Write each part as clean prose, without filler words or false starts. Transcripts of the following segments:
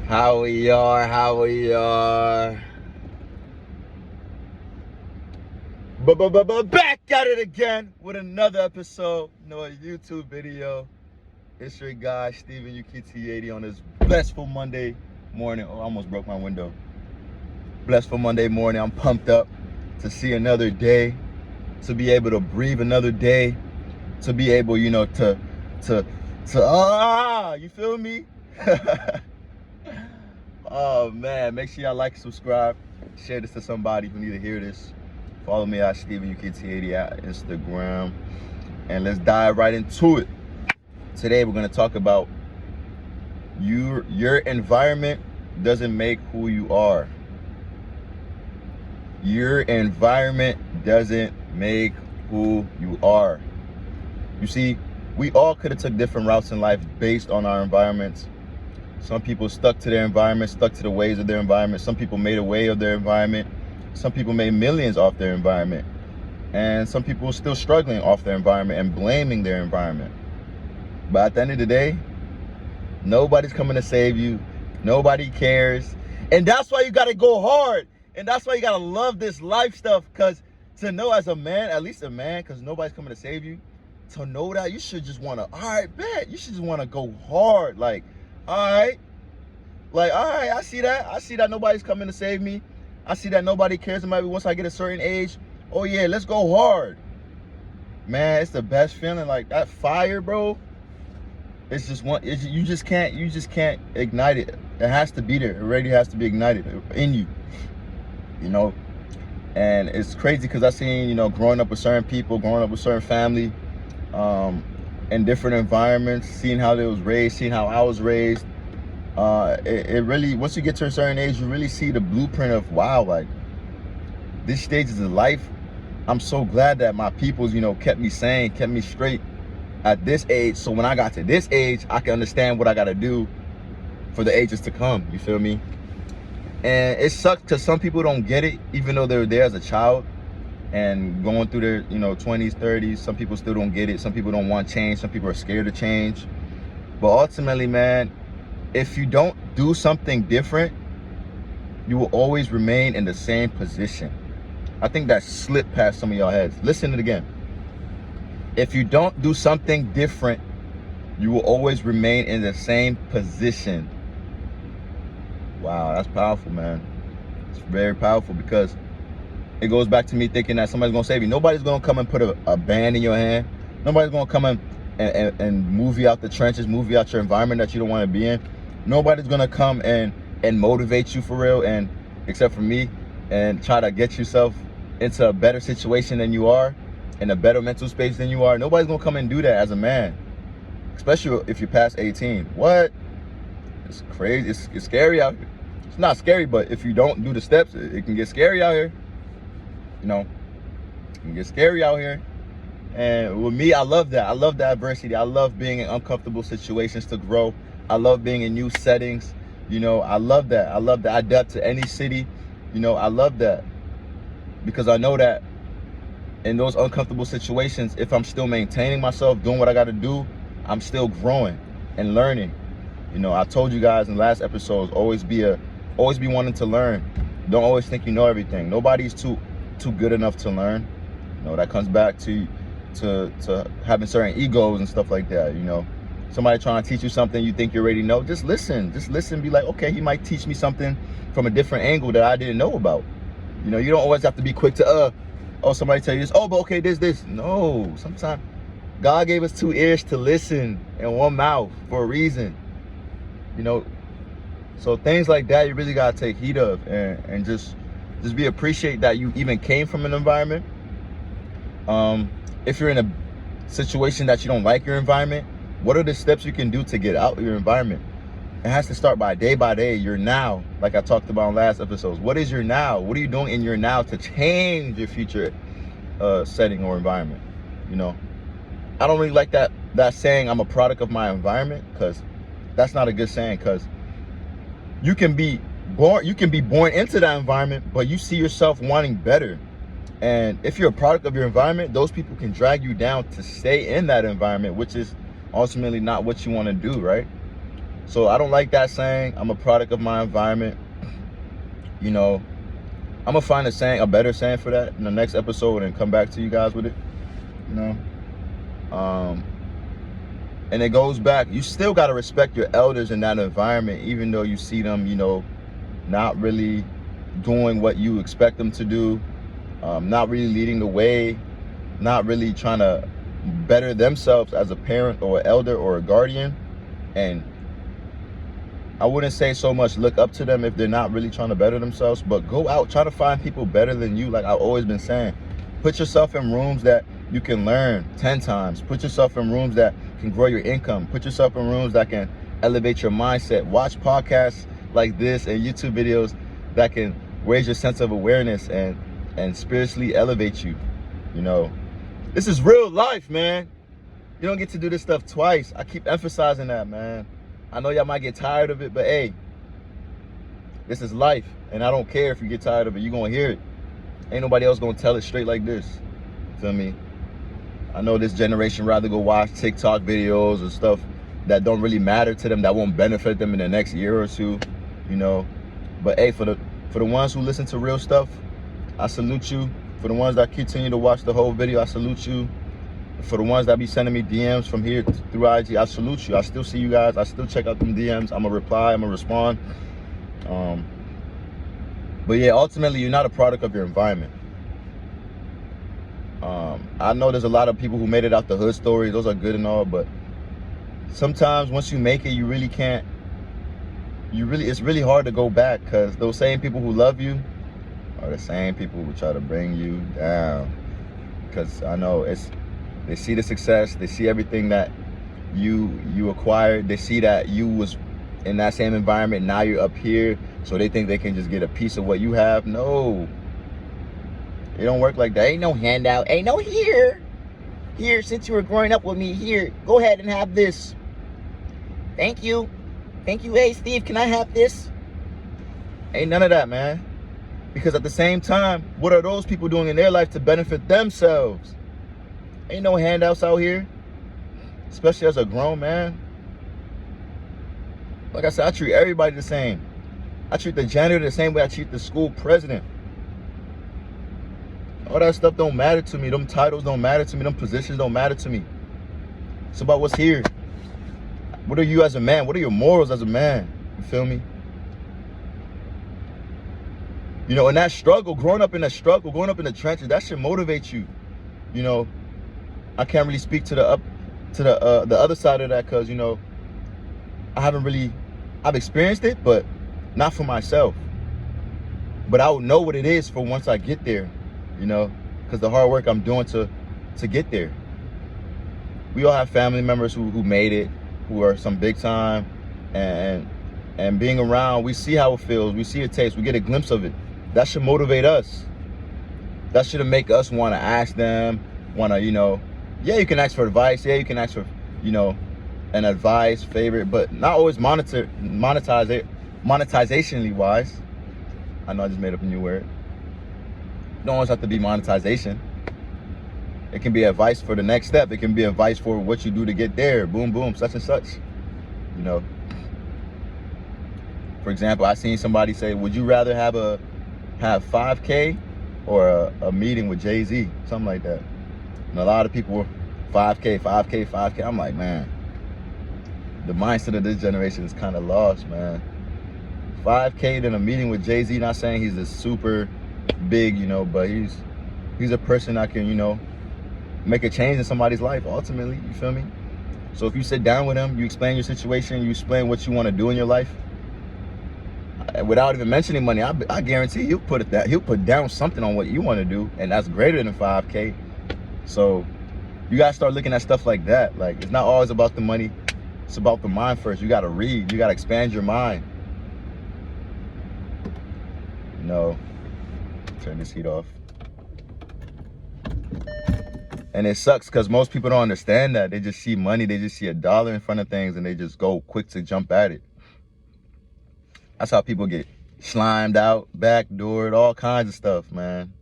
How we are. Back at it again with another episode, a YouTube video. It's your guy, Steven UKT80 on this blessful Monday morning. Oh, I almost broke my window. Blessful Monday morning. I'm pumped up to see another day, to be able to breathe another day, to be able, you feel me? Oh man, make sure y'all like, subscribe, share this to somebody who need to hear this. Follow me at Steven UKT80 at Instagram, and let's dive right into it. Today we're gonna talk about your environment doesn't make who you are. Your environment doesn't make who you are. You see, we all could have took different routes in life based on our environments. Some people stuck to their environment, stuck to the ways of their environment. Some people made a way of their environment. Some people made millions off their environment. And some people are still struggling off their environment and blaming their environment. But at the end of the day, nobody's coming to save you. Nobody cares. And that's why you got to go hard. And that's why you got to love this life stuff. Because to know as a man, at least a man, because nobody's coming to save you, to know that you should just want to, all right, bet. You should just want to go hard. All right, I see that nobody's coming to save me. I see that nobody cares about me once I get a certain age. Oh yeah, let's go hard. Man, it's the best feeling. Like that fire, bro. It's just you just can't ignite it. It has to be there. It already has to be ignited in you. And it's crazy because I seen, growing up with certain people, growing up with certain family, in different environments, seeing how they was raised, seeing how I was raised. It really, once you get to a certain age, you really see the blueprint of, wow, like this stage of life. I'm so glad that my peoples, kept me sane, kept me straight at this age. So when I got to this age, I can understand what I got to do for the ages to come. You feel me? And it sucks because some people don't get it, even though they were there as a child and going through their 20s, 30s. Some people still don't get it. Some people don't want change. Some people are scared to change. But ultimately, man, if you don't do something different, you will always remain in the same position. I think that slipped past some of y'all heads. Listen to it again. If you don't do something different, you will always remain in the same position. Wow, that's powerful, man. It's very powerful because it goes back to me thinking that somebody's gonna save you. Nobody's gonna come and put a band in your hand. Nobody's gonna come and move you out the trenches, move you out your environment that you don't want to be in. Nobody's gonna come and motivate you for real, and except for me, and try to get yourself into a better situation than you are, in a better mental space than you are. Nobody's gonna come and do that as a man, especially if you're past 18. What? It's crazy. It's scary out here. It's not scary, but if you don't do the steps, it can get scary out here. It can get scary out here. And with me, I love that. I love the adversity. I love being in uncomfortable situations to grow. I love being in new settings. I love that. I love that. I adapt to any city. I love that because I know that in those uncomfortable situations, if I'm still maintaining myself, doing what I got to do, I'm still growing and learning. I told you guys in the last episodes, always be wanting to learn. Don't always think you know everything. Nobody's too good enough to learn. That comes back to having certain egos and stuff like that. Somebody trying to teach you something you think you already know, just listen. Be like, okay, he might teach me something from a different angle that I didn't know about. You don't always have to be quick to somebody tell you this, but okay, this. No, sometimes God gave us 2 ears to listen and 1 mouth for a reason. So things like that you really gotta take heed of, and just appreciate that you even came from an environment. If you're in a situation that you don't like your environment, what are the steps you can do to get out of your environment? It has to start by day, your now, like I talked about in last episodes. What is your now? What are you doing in your now to change your future setting or environment? I don't really like that saying, I'm a product of my environment, because that's not a good saying, because you can be born into that environment, but you see yourself wanting better. And if you're a product of your environment, those people can drag you down to stay in that environment, which is ultimately not what you want to do, right? So I don't like that saying, I'm a product of my environment. You know, I'm gonna find a better saying for that in the next episode and come back to you guys with it. You know, and it goes back. You still gotta respect your elders in that environment, even though you see them, you know, not really doing what you expect them to do, not really leading the way, not really trying to better themselves as a parent or an elder or a guardian. And I wouldn't say so much look up to them if they're not really trying to better themselves, but go out, try to find people better than you. Like I've always been saying, put yourself in rooms that you can learn 10 times. Put yourself in rooms that can grow your income. Put yourself in rooms that can elevate your mindset. Watch podcasts like this and YouTube videos that can raise your sense of awareness and spiritually elevate you. You know, this is real life, man. You don't get to do this stuff twice. I keep emphasizing that, man. I know y'all might get tired of it, but hey, this is life. And I don't care if you get tired of it. You're going to hear it. Ain't nobody else going to tell it straight like this. Feel me? I know this generation rather go watch TikTok videos or stuff that don't really matter to them, that won't benefit them in the next year or two, you know. But hey, for the ones who listen to real stuff, I salute you. For the ones that continue to watch the whole video, I salute you. For the ones that be sending me DMs from here through IG, I salute you. I still see you guys. I still check out them DMs. I'm going to reply. I'm going to respond. But yeah, ultimately, you're not a product of your environment. I know there's a lot of people who made it out the hood stories. Those are good and all, but sometimes once you make it, you really can't. It's really hard to go back, because those same people who love you are the same people who try to bring you down. Because I know they see the success, they see everything that you acquired, they see that you was in that same environment, now you're up here, so they think they can just get a piece of what you have. No, it don't work like that. Ain't no handout, ain't no here, since you were growing up with me, here, go ahead and have this. Thank you, hey Steve, can I have this? Ain't none of that, man. Because at the same time, what are those people doing in their life to benefit themselves? Ain't no handouts out here, especially as a grown man. Like I said, I treat everybody the same. I treat the janitor the same way I treat the school president. All that stuff don't matter to me. Them titles don't matter to me. Them positions don't matter to me. It's about what's here. What are you as a man? What are your morals as a man? You feel me? You know, in that struggle, growing up in the trenches, that should motivate you. You know, I can't really speak to the other side of that, because, you know, I've experienced it, but not for myself. But I would know what it is for once I get there, you know, because the hard work I'm doing to get there. We all have family members who made it, who are some big time, and being around, we see how it feels, we see it tastes, we get a glimpse of it. That should motivate us. That should make us want to ask them, you know, yeah, you can ask for advice. Yeah, you can ask for, you know, an advice, favorite, but not always monetizationally wise. I know I just made up a new word. Don't always have to be monetization. It can be advice for the next step. It can be advice for what you do to get there. Boom, boom, such and such. You know. For example, I seen somebody say, would you rather have 5K or a meeting with Jay-Z? Something like that. And a lot of people were 5K. I'm like, man, the mindset of this generation is kind of lost, man. 5K than a meeting with Jay-Z. Not saying he's a super big, you know, but he's a person that can, you know, make a change in somebody's life ultimately. You feel me? So if you sit down with him, you explain your situation, you explain what you want to do in your life, without even mentioning money, I guarantee he'll put down something on what you want to do, and that's greater than 5K. So you gotta start looking at stuff like that. Like, it's not always about the money, it's about the mind first. You gotta read, you gotta expand your mind. You know, turn this heat off. And it sucks because most people don't understand that. They just see money, they just see $1 in front of things, and they just go quick to jump at it. That's how people get slimed out, backdoored, all kinds of stuff, man.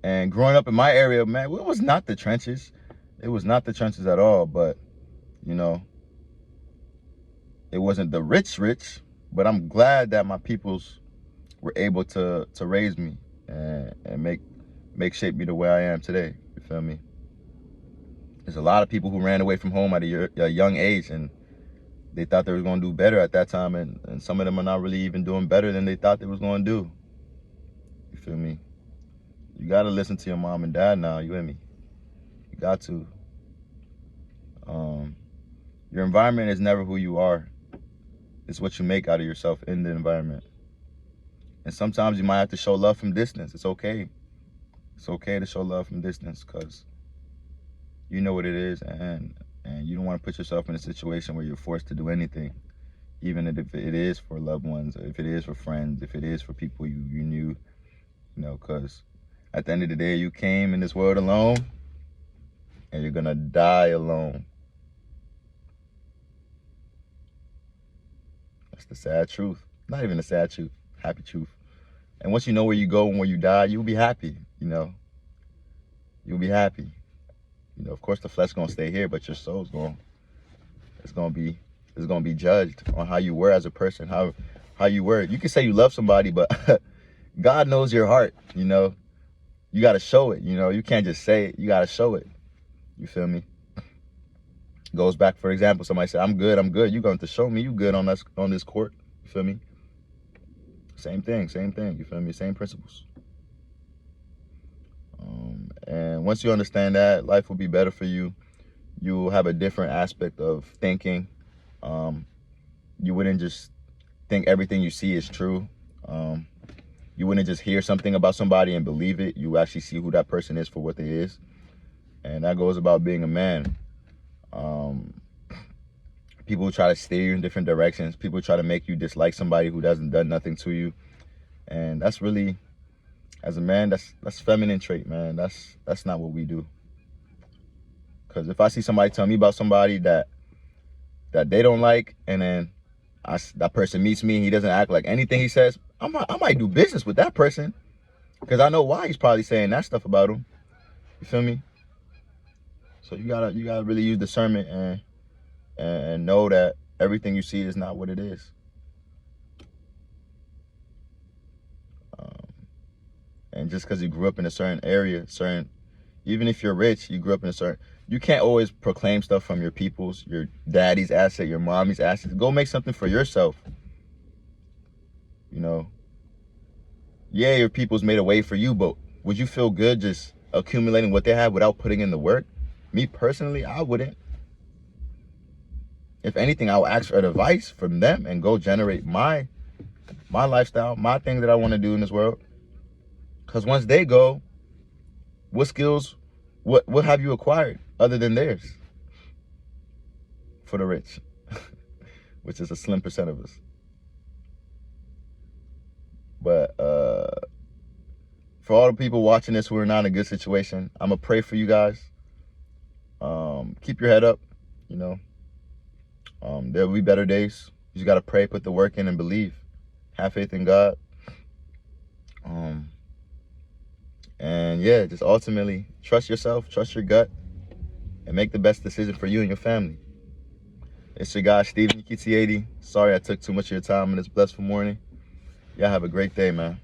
And growing up in my area, man, it was not the trenches. It was not the trenches at all. But, you know, it wasn't the rich, but I'm glad that my peoples were able to raise me and make shape me the way I am today. You feel me? There's a lot of people who ran away from home at a young age, and they thought they were going to do better at that time, and some of them are not really even doing better than they thought they was going to do. You feel me? You got to listen to your mom and dad now. You with me? You got to. Your environment is never who you are. It's what you make out of yourself in the environment. And sometimes you might have to show love from distance. It's okay. It's okay to show love from distance, because you know what it is, and you don't want to put yourself in a situation where you're forced to do anything, even if it is for loved ones, or if it is for friends, if it is for people you knew, you know, because at the end of the day, you came in this world alone, and you're going to die alone. That's the sad truth. Not even the sad truth, happy truth. And once you know where you go and where you die, you'll be happy, you know. You'll be happy. You know, of course the flesh gonna stay here, but your soul's gonna be judged on how you were as a person, how you were. You can say you love somebody, but God knows your heart, you know. You gotta show it, you know. You can't just say it, you gotta show it. You feel me? Goes back, for example, somebody said, I'm good. You're going to show me you good on this court. You feel me? Same thing. You feel me? Same principles. And once you understand that, life will be better for you. You'll have a different aspect of thinking. You wouldn't just think everything you see is true. You wouldn't just hear something about somebody and believe it. You actually see who that person is for what they is. And that goes about being a man. People try to steer you in different directions. People try to make you dislike somebody who doesn't done nothing to you. And that's really, as a man, that's feminine trait, man. That's not what we do. Because if I see somebody tell me about somebody that they don't like, and then that person meets me and he doesn't act like anything he says, I might do business with that person, because I know why he's probably saying that stuff about him. You feel me? So you gotta really use discernment and know that everything you see is not what it is. And just because you grew up in a certain area, even if you're rich, you grew up in you can't always proclaim stuff from your people's, your daddy's asset, your mommy's asset. Go make something for yourself. You know, yeah, your people's made a way for you, but would you feel good just accumulating what they have without putting in the work? Me personally, I wouldn't. If anything, I would ask for advice from them and go generate my lifestyle, my thing that I want to do in this world. Because once they go, what skills, what have you acquired other than theirs? For the rich, which is a slim percent of us. But for all the people watching this who are not in a good situation, I'm going to pray for you guys. Keep your head up, you know. There will be better days. You just got to pray, put the work in, and believe. Have faith in God. And yeah, just ultimately trust yourself, trust your gut, and make the best decision for you and your family. It's your guy, Steven, UKT80. Sorry I took too much of your time in this blissful morning. Y'all have a great day, man.